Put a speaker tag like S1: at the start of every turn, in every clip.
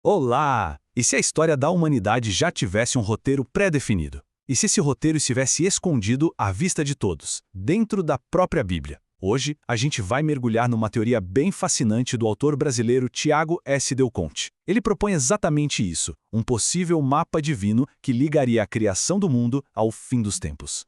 S1: Olá! E se a história da humanidade já tivesse um roteiro pré-definido? E se esse roteiro estivesse escondido à vista de todos, dentro da própria Bíblia? Hoje, a gente vai mergulhar numa teoria bem fascinante do autor brasileiro Tiago S. Del Conte. Ele propõe exatamente isso, um possível mapa divino que ligaria a criação do mundo ao fim dos tempos.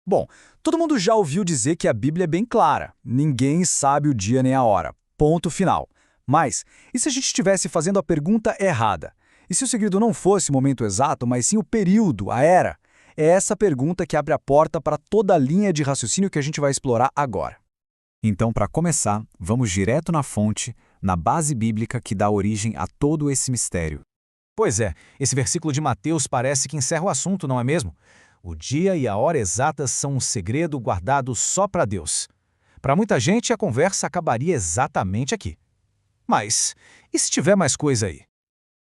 S2: Bom, todo mundo já ouviu dizer que a Bíblia é bem clara. Ninguém sabe o dia nem a hora. Ponto final. Mas, e se a gente estivesse fazendo a pergunta errada? E se o segredo não fosse o momento exato, mas sim o período, a era? É essa pergunta que abre a porta para toda a linha de raciocínio que a gente vai explorar agora.
S3: Então, para começar, vamos direto na fonte, na base bíblica que dá origem a todo esse mistério.
S4: Pois é, esse versículo de Mateus parece que encerra o assunto, não é mesmo? O dia e a hora exatas são um segredo guardado só para Deus. Para muita gente, a conversa acabaria exatamente aqui. Mas, e se tiver mais coisa aí?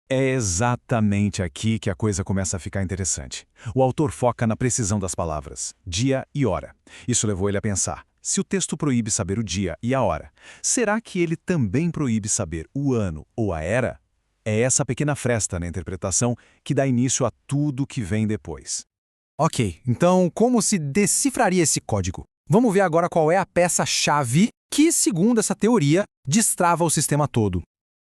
S1: É exatamente aqui que a coisa começa a ficar interessante. O autor foca na precisão das palavras, dia e hora. Isso levou ele a pensar, se o texto proíbe saber o dia e a hora, será que ele também proíbe saber o ano ou a era? É essa pequena fresta na interpretação que dá início a tudo que vem depois.
S2: Ok, então como se decifraria esse código? Vamos ver agora qual é a peça-chave que, segundo essa teoria, destrava o sistema todo.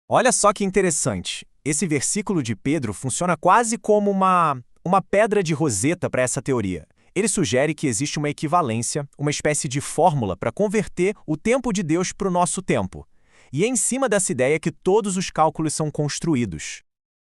S5: Olha só que interessante. Esse versículo de Pedro funciona quase como uma pedra de roseta para essa teoria. Ele sugere que existe uma equivalência, uma espécie de fórmula para converter o tempo de Deus para o nosso tempo. E é em cima dessa ideia que todos os cálculos são construídos.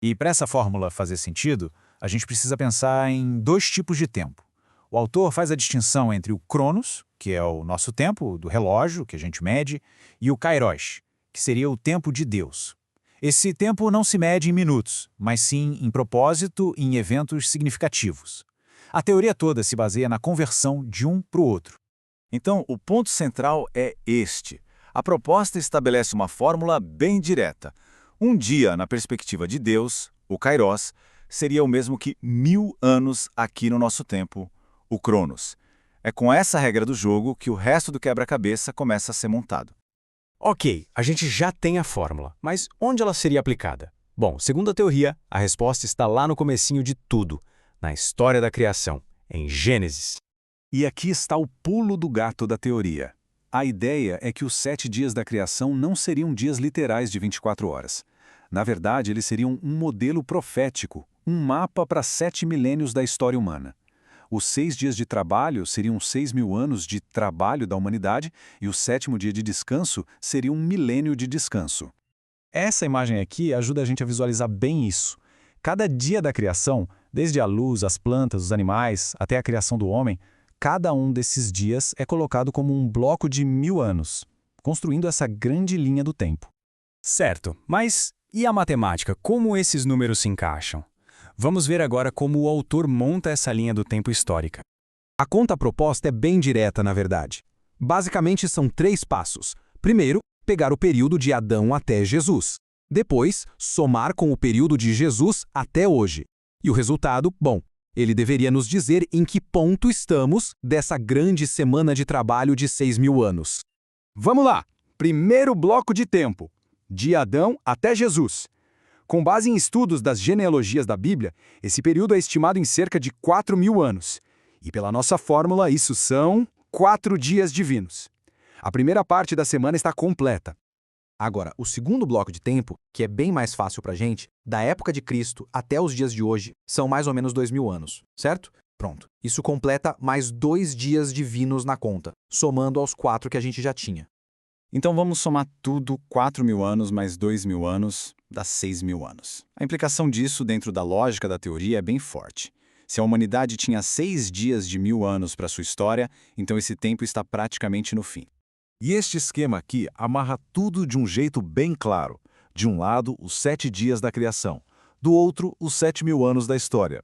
S3: E para essa fórmula fazer sentido, a gente precisa pensar em dois tipos de tempo. O autor faz a distinção entre o Cronos, que é o nosso tempo do relógio, que a gente mede, e o Kairos, que seria o tempo de Deus. Esse tempo não se mede em minutos, mas sim em propósito e em eventos significativos. A teoria toda se baseia na conversão de um para o outro.
S6: Então, o ponto central é este. A proposta estabelece uma fórmula bem direta. Um dia, na perspectiva de Deus, o Kairos, seria o mesmo que 1000 anos aqui no nosso tempo, o Cronos. É com essa regra do jogo que o resto do quebra-cabeça começa a ser montado.
S7: Ok, a gente já tem a fórmula, mas onde ela seria aplicada? Bom, segundo a teoria, a resposta está lá no comecinho de tudo, na história da criação, em Gênesis.
S1: E aqui está o pulo do gato da teoria. A ideia é que os 7 dias da criação não seriam dias literais de 24 horas. Na verdade, eles seriam um modelo profético, um mapa para 7 milênios da história humana. Os 6 dias de trabalho seriam 6.000 anos de trabalho da humanidade e o 7º dia de descanso seria um milênio de descanso. Essa imagem aqui ajuda a gente a visualizar bem isso. Cada dia da criação, desde a luz, as plantas, os animais, até a criação do homem, cada um desses dias é colocado como um bloco de 1000 anos, construindo essa grande linha do tempo.
S2: Certo, mas e a matemática? Como esses números se encaixam? Vamos ver agora como o autor monta essa linha do tempo histórica. A conta proposta é bem direta, na verdade. Basicamente, são 3 passos. Primeiro, pegar o período de Adão até Jesus. Depois, somar com o período de Jesus até hoje. E o resultado, bom, ele deveria nos dizer em que ponto estamos dessa grande semana de trabalho de 6.000 anos.
S8: Vamos lá! Primeiro bloco de tempo, de Adão até Jesus. Com base em estudos das genealogias da Bíblia, esse período é estimado em cerca de 4.000 anos. E pela nossa fórmula, isso são 4 dias divinos. A primeira parte da semana está completa.
S9: Agora, o segundo bloco de tempo, que é bem mais fácil pra gente, da época de Cristo até os dias de hoje, são mais ou menos 2.000 anos, certo? Pronto. Isso completa mais 2 dias divinos na conta, somando aos 4 que a gente já tinha.
S6: Então vamos somar tudo, 4.000 anos mais 2.000 anos, dá 6.000 anos. A implicação disso dentro da lógica da teoria é bem forte. Se a humanidade tinha 6 dias de 1000 anos para sua história, então esse tempo está praticamente no fim.
S1: E este esquema aqui amarra tudo de um jeito bem claro. De um lado, os 7 dias da criação. Do outro, os 7.000 anos da história.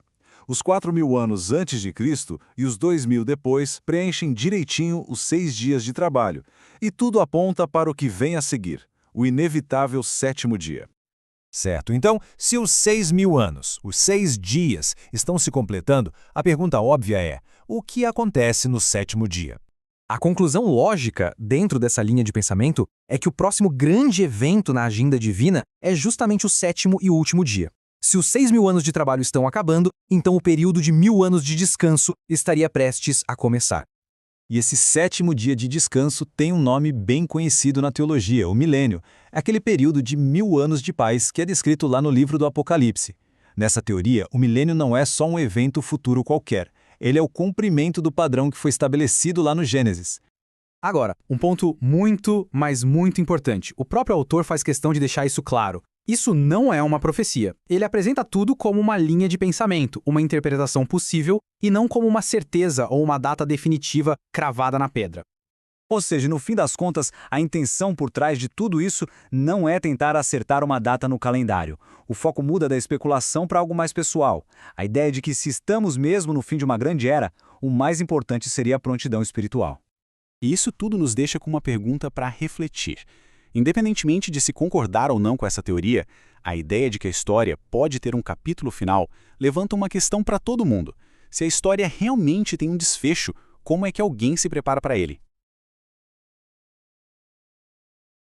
S1: Os 4.000 anos antes de Cristo e os 2.000 depois preenchem direitinho os 6 dias de trabalho. E tudo aponta para o que vem a seguir, o inevitável 7º dia.
S4: Certo, então, se os 6.000 anos, os 6 dias, estão se completando, a pergunta óbvia é, o que acontece no 7º dia?
S9: A conclusão lógica, dentro dessa linha de pensamento, é que o próximo grande evento na agenda divina é justamente o 7º e último dia. Se os 6.000 anos de trabalho estão acabando, então o período de 1.000 anos de descanso estaria prestes a começar.
S1: E esse 7º dia de descanso tem um nome bem conhecido na teologia, o milênio. É aquele período de 1.000 anos de paz que é descrito lá no livro do Apocalipse. Nessa teoria, o milênio não é só um evento futuro qualquer. Ele é o cumprimento do padrão que foi estabelecido lá no Gênesis.
S9: Agora, um ponto muito, mas muito importante. O próprio autor faz questão de deixar isso claro. Isso não é uma profecia. Ele apresenta tudo como uma linha de pensamento, uma interpretação possível, e não como uma certeza ou uma data definitiva cravada na pedra.
S1: Ou seja, no fim das contas, a intenção por trás de tudo isso não é tentar acertar uma data no calendário. O foco muda da especulação para algo mais pessoal. A ideia de que se estamos mesmo no fim de uma grande era, o mais importante seria a prontidão espiritual.
S2: E isso tudo nos deixa com uma pergunta para refletir. Independentemente de se concordar ou não com essa teoria, a ideia de que a história pode ter um capítulo final levanta uma questão para todo mundo. Se a história realmente tem um desfecho, como é que alguém se prepara para ele?